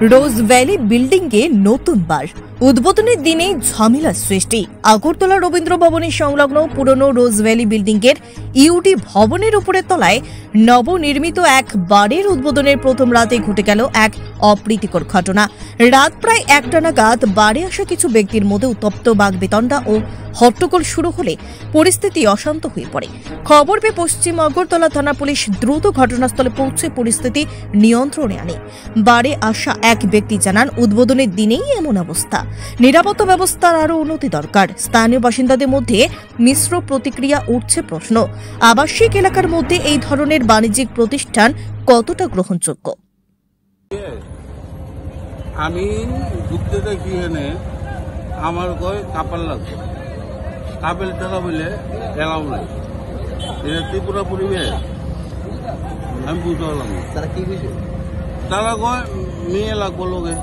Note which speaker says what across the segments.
Speaker 1: রোজ valley building এ নতুন বার উদ্বোধনের দিনে ঝামেলা সৃষ্টি। আগরতলা রবীন্দ্র ভবনের সংলগ্ন পুরনো রোজ ভ্যালি বিল্ডিং এর ইউডি ভবনের উপরের তলায় নবনির্মিত এক বারের উদ্বোধনের প্রথম রাতে ঘটে গেল এক অপ্রীতিকর ঘটনা। রাত প্রায় ১টা নাগাদ বারে আসা কিছু ব্যক্তির মধ্যে উত্তপ্ত বাগবিতণ্ডা ও হট্টগোল শুরু হলে পরিস্থিতি অশান্ত হয়ে পড়ে। খবর পেয়ে পশ্চিম আগরতলা থানা পুলিশ দ্রুত ঘটনাস্থলে পৌঁছে পরিস্থিতি নিয়ন্ত্রণে আনে। বারে আসা এক ব্যক্তি জানান, উদ্বোধনের দিনেই এমন অবস্থা, নিরাপত্তা ব্যবস্থার আরও উন্নতি দরকার। স্থানীয় বাসিন্দাদের মধ্যে মিশ্র প্রতিক্রিয়া উঠছে প্রশ্ন, আবাসিক এলাকার মধ্যে এই ধরনের বাণিজ্যিক প্রতিষ্ঠান কতটা গ্রহণযোগ্য।
Speaker 2: আমি ঢুকতে দেখি এনে আমার গায়ে কাপড় লাগছে, কাপেল টাকা বলে এলাও নাই, এটা ত্রিপুরা পরিবেশ আমি বুঝতে পারলাম না। তারা কি বিষয়? তারা কয় মেয়ে লাগবো লোকে,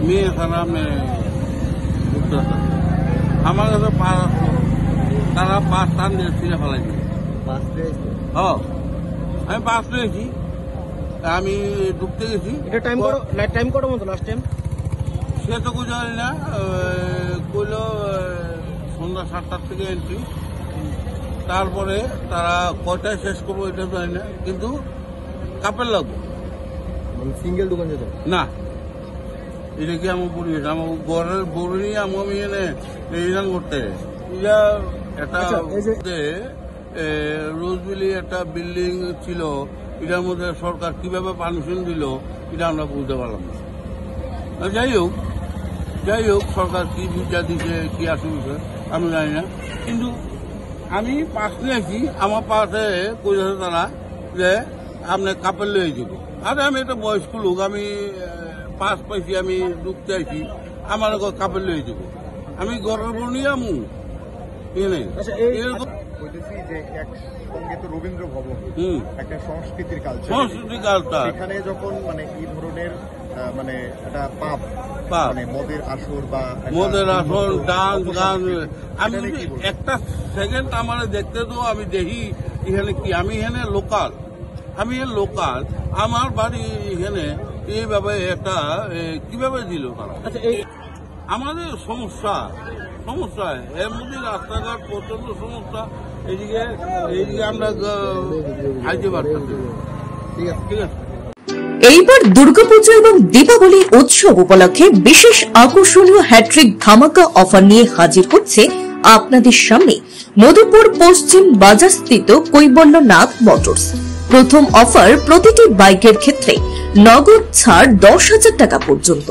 Speaker 2: মেয়ে ছাড়া আমি ঢুকতে পারতাম। আমার কাছে পা আসলো, তারা পাঁচ টান দিয়ে ছিঁড়ে ফেলাই দিল। আমি পাঁচ পেয়েছি, আমি ঢুকতে গেছি। সে তো কিছু জানি না, কইল সন্ধ্যা 7টার থেকে এন্ট্রি, তারপরে তারা কয়টায় শেষ করবো এটা জানি না, কিন্তু কাপের লাগবে সিঙ্গেল দোকান যেত না। এটা কি আমার পরিবেশ, আমার ঘরের বড় নিয়ে আমি এনে রিটার্ন করতে একটা রোজভ্যালি একটা বিল্ডিং ছিল, এটার মধ্যে সরকার কিভাবে পারমিশন দিল এটা আমরা বুঝতে পারলাম না। যাই হোক সরকার কি বুঝা দিছে, কি আসবে আমি জানি না, কিন্তু আমি পাশ নিয়েছি, আমার পাশে কইছে তারা যে আপনি কাপড় লয়ে যাব। আরে আমি একটা বয়স্ক লোক, আমি পাস পাইছি, আমি ঢুকতে আইছি, আমার কাপড় লয়ে যাব, আমি ঘরের বউ নিয়ে আমু
Speaker 3: রবীন্দ্র ভবন একটা সংস্কৃতির কালচার, এখানে যখন মানে এই ধরনের মানে একটা পাপ মানে মদের আসর বা
Speaker 2: ডান্স গান, আমি একটা সেকেন্ড আমার দেখতে তো আমি দেখি এখানে কি, আমি এখানে লোকাল, আমার বাড়ি এখানে এইভাবে একটা কিভাবে দিল তারা। আমাদের সমস্যা এর মধ্যে রাস্তাঘাট প্রচন্ড সমস্যা, এইদিকে আমরা খাইতে পারতাম। ঠিক আছে।
Speaker 1: এইবার দুর্গাপুজো এবং দীপাবলি উৎসব উপলক্ষে বিশেষ আকর্ষণীয় হ্যাট্রিক ধামাকা অফার নিয়ে হাজির হচ্ছে আপনাদের সামনে মধুপুর পশ্চিম বাজারস্থিত কৈবল্যনাথ মোটরস। প্রথম অফার, প্রতিটি বাইকের ক্ষেত্রে নগদ ছাড় 10,000 টাকা পর্যন্ত।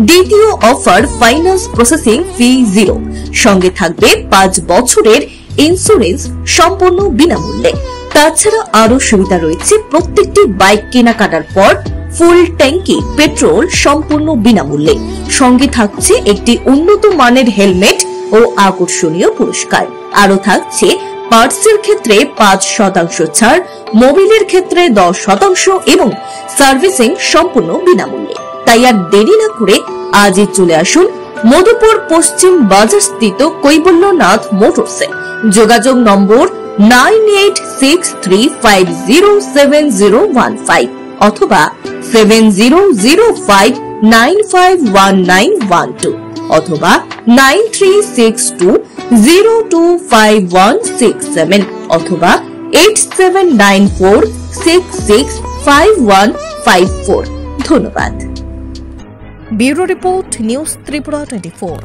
Speaker 1: দ্বিতীয় অফার, ফাইন্যান্স প্রসেসিং ফি 0, সঙ্গে থাকবে 5 বছরের ইন্স্যুরেন্স সম্পূর্ণ বিনামূল্যে। তাছাড়া আরো সুবিধা রয়েছে, প্রত্যেকটি বাইক কেনাকাটার পর ফুল ট্যাঙ্কি পেট্রোল সম্পূর্ণ বিনামূল্যে। সঙ্গে থাকছে একটি উন্নত মানের হেলমেট ও আকর্ষণীয় পুরস্কার। আরো থাকছে পার্টসের ক্ষেত্রে 5% ছাড়, মোবিলের ক্ষেত্রে 10% এবং সার্ভিসিং সম্পূর্ণ বিনামূল্যে। তাই আর দেরি না করে আজই চলে আসুন মধুপুর পশ্চিম বাজারস্থিত কৈবল্যনাথ মোটরসে। যোগাযোগ নম্বর 9863507015 অথবা 7005951912 অথবা 9362025167 অথবা 8794665154। ধন্যবাদ। Bureau report, news Tripura 24।